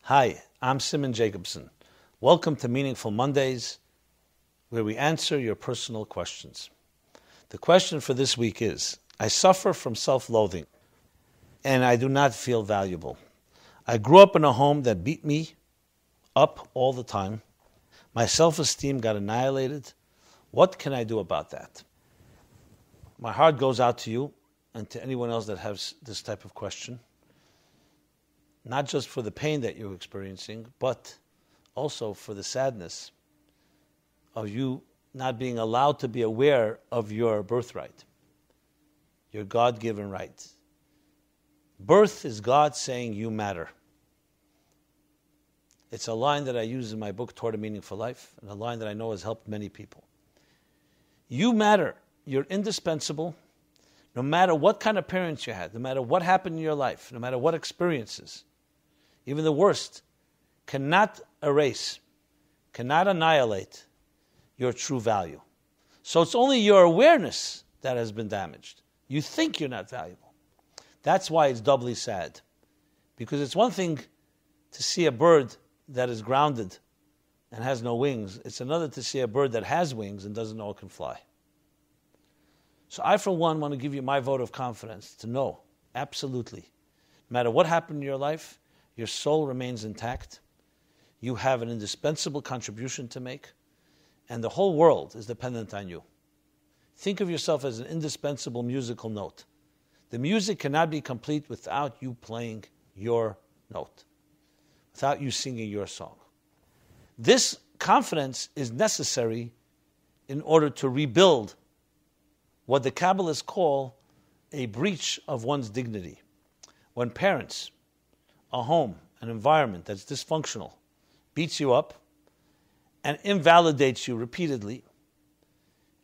Hi, I'm Rabbi Jacobson. Welcome to Meaningful Mondays, where we answer your personal questions. The question for this week is, I suffer from self-loathing, and I do not feel valuable. I grew up in a home that beat me up all the time. My self-esteem got annihilated. What can I do about that? My heart goes out to you and to anyone else that has this type of question. Not just for the pain that you're experiencing, but also for the sadness of you not being allowed to be aware of your birthright, your God-given right. Birth is God saying you matter. It's a line that I use in my book, Toward a Meaningful Life, and a line that I know has helped many people. You matter. You're indispensable. No matter what kind of parents you had, no matter what happened in your life, no matter what experiences, even the worst, cannot erase, cannot annihilate your true value. So it's only your awareness that has been damaged. You think you're not valuable. That's why it's doubly sad. Because it's one thing to see a bird that is grounded and has no wings. It's another to see a bird that has wings and doesn't know it can fly. So I, for one, want to give you my vote of confidence to know, absolutely, no matter what happened in your life, your soul remains intact. You have an indispensable contribution to make, and the whole world is dependent on you. Think of yourself as an indispensable musical note. The music cannot be complete without you playing your note, without you singing your song. This confidence is necessary in order to rebuild what the Kabbalists call a breach of one's dignity. When parents, a home, an environment that's dysfunctional, beats you up and invalidates you repeatedly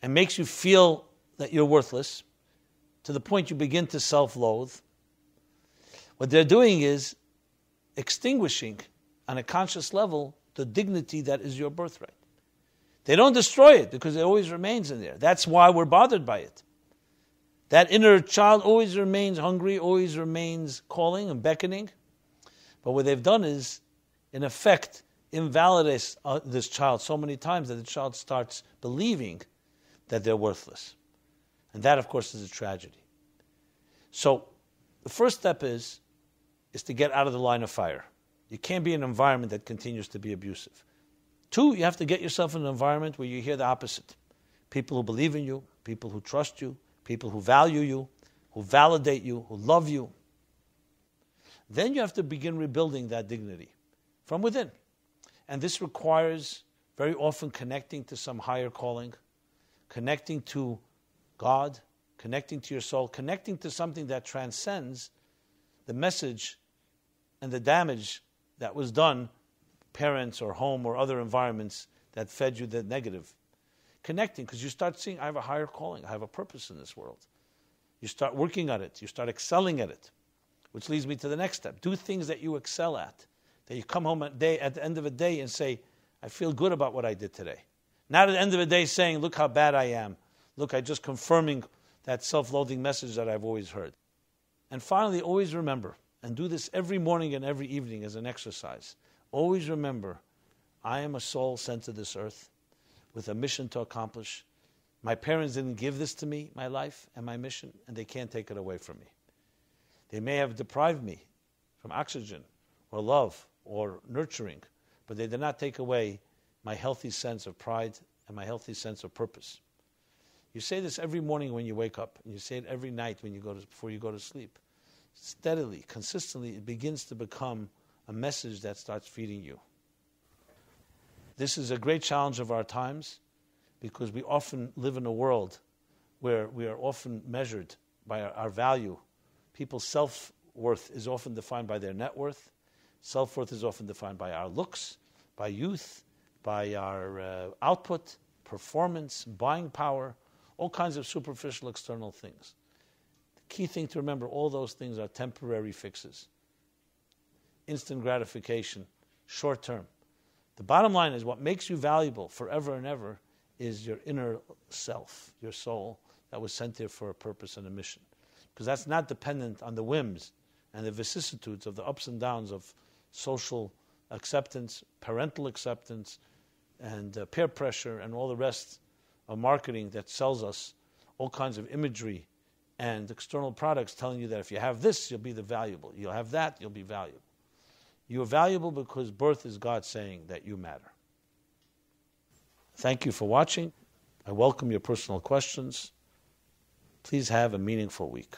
and makes you feel that you're worthless to the point you begin to self-loathe, what they're doing is extinguishing on a conscious level the dignity that is your birthright. They don't destroy it because it always remains in there. That's why we're bothered by it. That inner child always remains hungry, always remains calling and beckoning. But what they've done is, in effect, invalidates this child so many times that the child starts believing that they're worthless. And that, of course, is a tragedy. So the first step is to get out of the line of fire. You can't be in an environment that continues to be abusive. 2, you have to get yourself in an environment where you hear the opposite. People who believe in you, people who trust you, people who value you, who validate you, who love you. Then you have to begin rebuilding that dignity from within. And this requires very often connecting to some higher calling, connecting to God, connecting to your soul, connecting to something that transcends the message and the damage that was done, parents or home or other environments that fed you the negative. Connecting, because you start seeing, I have a higher calling, I have a purpose in this world. You start working at it, you start excelling at it. Which leads me to the next step. Do things that you excel at. That you come home at the end of a day and say, I feel good about what I did today. Not at the end of the day saying, look how bad I am. Look, I'm just confirming that self-loathing message that I've always heard. And finally, always remember, and do this every morning and every evening as an exercise. Always remember, I am a soul sent to this earth with a mission to accomplish. My parents didn't give this to me, my life and my mission, and they can't take it away from me. They may have deprived me from oxygen or love or nurturing, but they did not take away my healthy sense of pride and my healthy sense of purpose. You say this every morning when you wake up, and you say it every night when before you go to sleep. Steadily, consistently, it begins to become a message that starts feeding you. This is a great challenge of our times because we often live in a world where we are often measured by our value. People's self-worth is often defined by their net worth. Self-worth is often defined by our looks, by youth, by our output, performance, buying power, all kinds of superficial external things. The key thing to remember, all those things are temporary fixes. Instant gratification, short term. The bottom line is what makes you valuable forever and ever is your inner self, your soul, that was sent here for a purpose and a mission. Because that's not dependent on the whims and the vicissitudes of the ups and downs of social acceptance, parental acceptance, and peer pressure, and all the rest of marketing that sells us all kinds of imagery and external products telling you that if you have this, you'll be the valuable. You'll have that, you'll be valuable. You are valuable because birth is God saying that you matter. Thank you for watching. I welcome your personal questions. Please have a meaningful week.